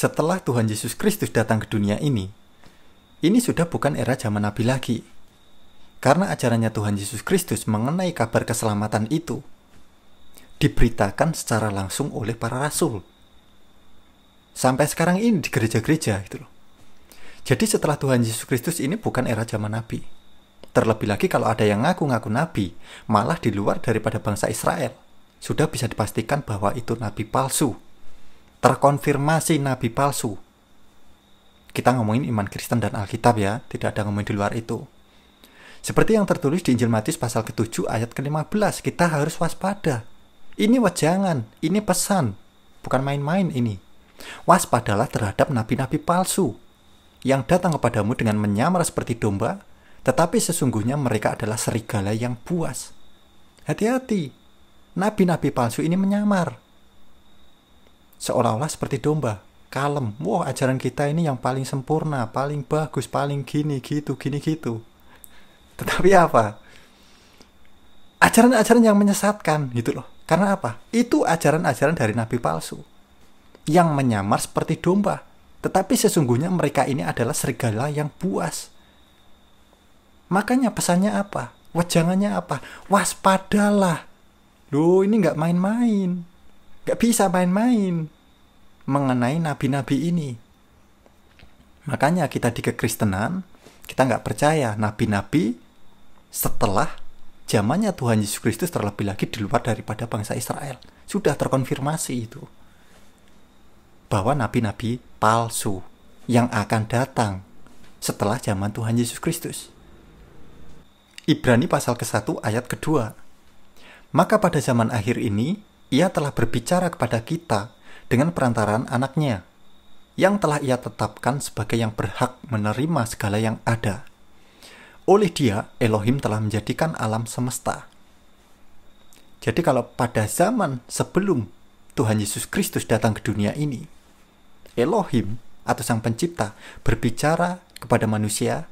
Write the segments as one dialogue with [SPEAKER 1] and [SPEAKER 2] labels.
[SPEAKER 1] setelah Tuhan Yesus Kristus datang ke dunia ini sudah bukan era zaman Nabi lagi. Karena ajarannya Tuhan Yesus Kristus mengenai kabar keselamatan itu diberitakan secara langsung oleh para rasul. Sampai sekarang ini di gereja-gereja gitu loh. Jadi setelah Tuhan Yesus Kristus ini bukan era zaman Nabi. Terlebih lagi kalau ada yang ngaku-ngaku Nabi, malah di luar daripada bangsa Israel, sudah bisa dipastikan bahwa itu Nabi palsu. Terkonfirmasi Nabi palsu. Kita ngomongin iman Kristen dan Alkitab ya, tidak ada ngomongin di luar itu. Seperti yang tertulis di Injil Matius pasal ke-7 ayat ke-15, kita harus waspada. Ini wejangan, ini pesan, bukan main-main ini. Waspadalah terhadap nabi-nabi palsu yang datang kepadamu dengan menyamar seperti domba, tetapi sesungguhnya mereka adalah serigala yang buas. Hati-hati, nabi-nabi palsu ini menyamar. Seolah-olah seperti domba, kalem. Wah, ajaran kita ini yang paling sempurna, paling bagus, paling gini gitu. Tetapi apa? Ajaran-ajaran yang menyesatkan gitu loh. Karena apa? Itu ajaran-ajaran dari nabi palsu yang menyamar seperti domba, tetapi sesungguhnya mereka ini adalah serigala yang buas. Makanya pesannya apa? Wejangannya apa? Waspadalah. Loh, ini nggak main-main. Nggak bisa main-main mengenai nabi-nabi ini. Makanya kita di kekristenan, kita nggak percaya nabi-nabi setelah zamannya Tuhan Yesus Kristus, terlebih lagi di luar daripada bangsa Israel. Sudah terkonfirmasi itu, bahwa nabi-nabi palsu yang akan datang setelah zaman Tuhan Yesus Kristus. Ibrani pasal ke-1 ayat ke-2. Maka pada zaman akhir ini, Ia telah berbicara kepada kita dengan perantaraan anaknya, yang telah Ia tetapkan sebagai yang berhak menerima segala yang ada. Oleh Dia, Elohim telah menjadikan alam semesta. Jadi kalau pada zaman sebelum Tuhan Yesus Kristus datang ke dunia ini, Elohim atau Sang Pencipta berbicara kepada manusia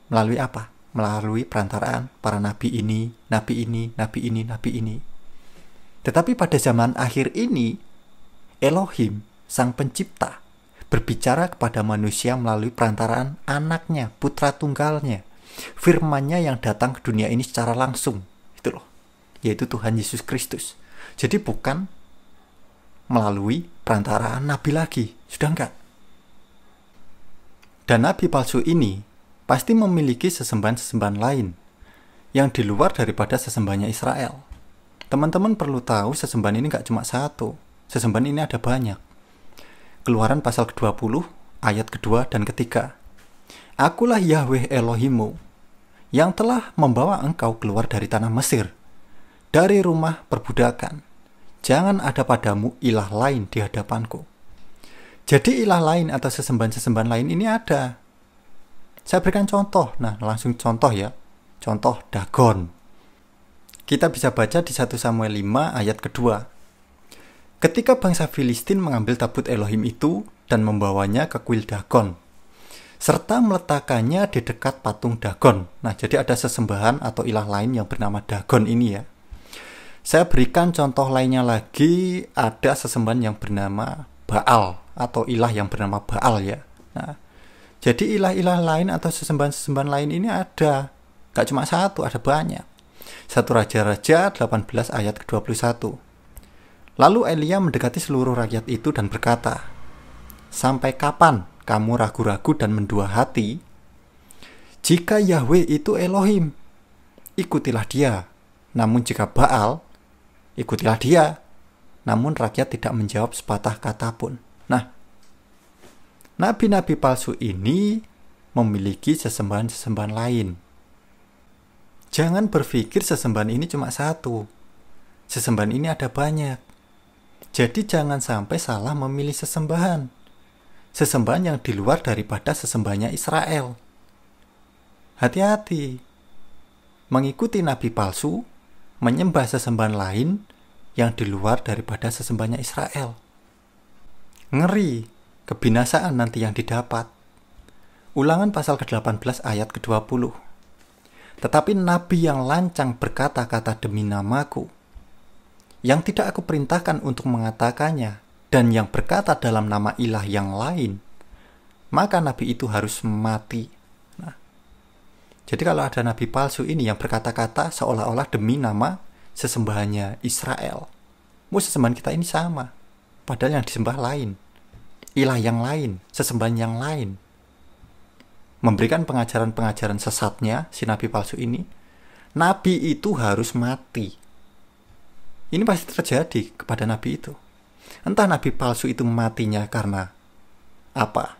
[SPEAKER 1] melalui apa? Melalui perantaraan para nabi ini. Tetapi pada zaman akhir ini, Elohim, Sang Pencipta, berbicara kepada manusia melalui perantaraan anaknya, putra tunggalnya, firman-Nya yang datang ke dunia ini secara langsung, itu loh, yaitu Tuhan Yesus Kristus. Jadi bukan melalui perantaraan nabi lagi, sudah enggak. Dan nabi palsu ini pasti memiliki sesembahan-sesembahan lain yang di luar daripada sesembahannya Israel. Teman-teman perlu tahu, sesembahan ini enggak cuma satu. Sesembahan ini ada banyak. Keluaran pasal ke-20 ayat kedua dan ketiga. Akulah Yahweh Elohimmu yang telah membawa engkau keluar dari tanah Mesir, dari rumah perbudakan. Jangan ada padamu ilah lain di hadapanku. Jadi ilah lain atau sesembahan-sesembahan lain ini ada. Saya berikan contoh. Nah, langsung contoh ya. Contoh Dagon. Kita bisa baca di 1 Samuel 5 ayat kedua. Ketika bangsa Filistin mengambil tabut Elohim itu dan membawanya ke kuil Dagon, serta meletakkannya di dekat patung Dagon. Nah, jadi ada sesembahan atau ilah lain yang bernama Dagon ini ya. Saya berikan contoh lainnya lagi, ada sesembahan yang bernama Baal atau ilah yang bernama Baal ya. Nah, jadi ilah-ilah lain atau sesembahan-sesembahan lain ini ada. Gak cuma satu, ada banyak. 1 Raja-Raja 18 ayat ke-21. Lalu Elia mendekati seluruh rakyat itu dan berkata, sampai kapan kamu ragu-ragu dan mendua hati? Jika Yahweh itu Elohim, ikutilah dia. Namun jika Baal, ikutilah dia. Namun rakyat tidak menjawab sepatah kata pun. Nah, nabi-nabi palsu ini memiliki sesembahan-sesembahan lain. Jangan berpikir sesembahan ini cuma satu. Sesembahan ini ada banyak. Jadi jangan sampai salah memilih sesembahan. Sesembahan yang di luar daripada sesembahannya Israel. Hati-hati. Mengikuti nabi palsu, menyembah sesembahan lain yang di luar daripada sesembahannya Israel. Ngeri, kebinasaan nanti yang didapat. Ulangan pasal ke-18 ayat ke-20. Tetapi nabi yang lancang berkata-kata demi namaku, yang tidak aku perintahkan untuk mengatakannya, dan yang berkata dalam nama ilah yang lain, maka nabi itu harus mati. Nah, jadi kalau ada nabi palsu ini yang berkata-kata seolah-olah demi nama sesembahannya Israel, sesembahan kita ini sama, padahal yang disembah lain, ilah yang lain, sesembahan yang lain. Memberikan pengajaran-pengajaran sesatnya si nabi palsu ini, nabi itu harus mati. Ini pasti terjadi kepada nabi itu. Entah nabi palsu itu matinya karena apa?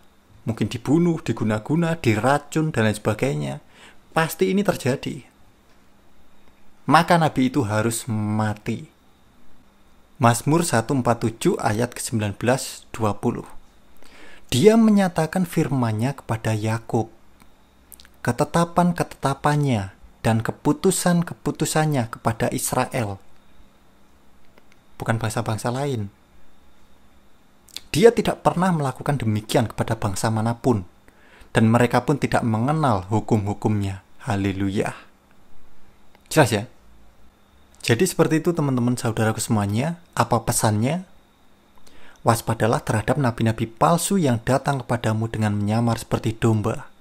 [SPEAKER 1] Mungkin dibunuh, diguna-guna, diracun, dan lain sebagainya. Pasti ini terjadi. Maka nabi itu harus mati. Mazmur 147 ayat ke-19-20. Dia menyatakan firman-Nya kepada Yakub, ketetapan-ketetapannya dan keputusan-keputusannya kepada Israel, bukan bangsa-bangsa lain. Dia tidak pernah melakukan demikian kepada bangsa manapun, dan mereka pun tidak mengenal hukum-hukumnya. Haleluya. Jelas ya? Jadi seperti itu teman-teman saudaraku semuanya. Apa pesannya? Waspadalah terhadap nabi-nabi palsu yang datang kepadamu dengan menyamar seperti domba,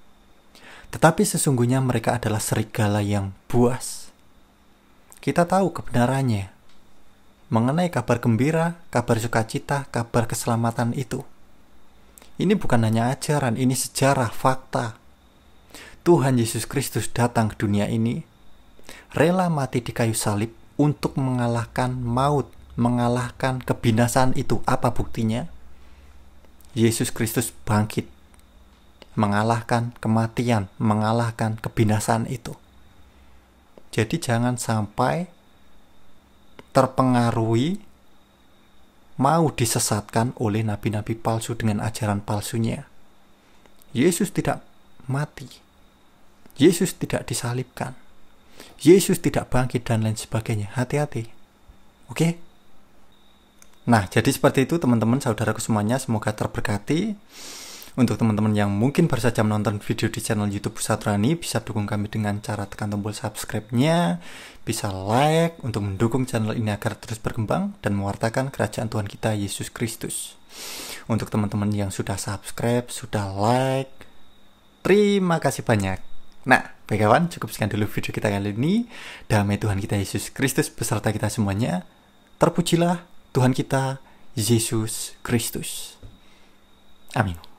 [SPEAKER 1] tetapi sesungguhnya mereka adalah serigala yang buas. Kita tahu kebenarannya mengenai kabar gembira, kabar sukacita, kabar keselamatan itu. Ini bukan hanya ajaran, ini sejarah, fakta. Tuhan Yesus Kristus datang ke dunia ini, rela mati di kayu salib untuk mengalahkan maut, mengalahkan kebinasaan itu. Apa buktinya? Yesus Kristus bangkit, mengalahkan kematian, mengalahkan kebinasaan itu. Jadi jangan sampai terpengaruhi, mau disesatkan oleh nabi-nabi palsu dengan ajaran palsunya. Yesus tidak mati, Yesus tidak disalibkan, Yesus tidak bangkit, dan lain sebagainya. Hati-hati. Oke? Nah, jadi seperti itu teman-teman saudaraku semuanya. Semoga terberkati. Untuk teman-teman yang mungkin baru saja menonton video di channel YouTube Pusat Rohani, bisa dukung kami dengan cara tekan tombol subscribe-nya, bisa like untuk mendukung channel ini agar terus berkembang dan mewartakan kerajaan Tuhan kita Yesus Kristus. Untuk teman-teman yang sudah subscribe, sudah like, terima kasih banyak. Nah, baik kawan, cukup sekian dulu video kita kali ini. Damai Tuhan kita Yesus Kristus beserta kita semuanya. Terpujilah Tuhan kita Yesus Kristus. Amin.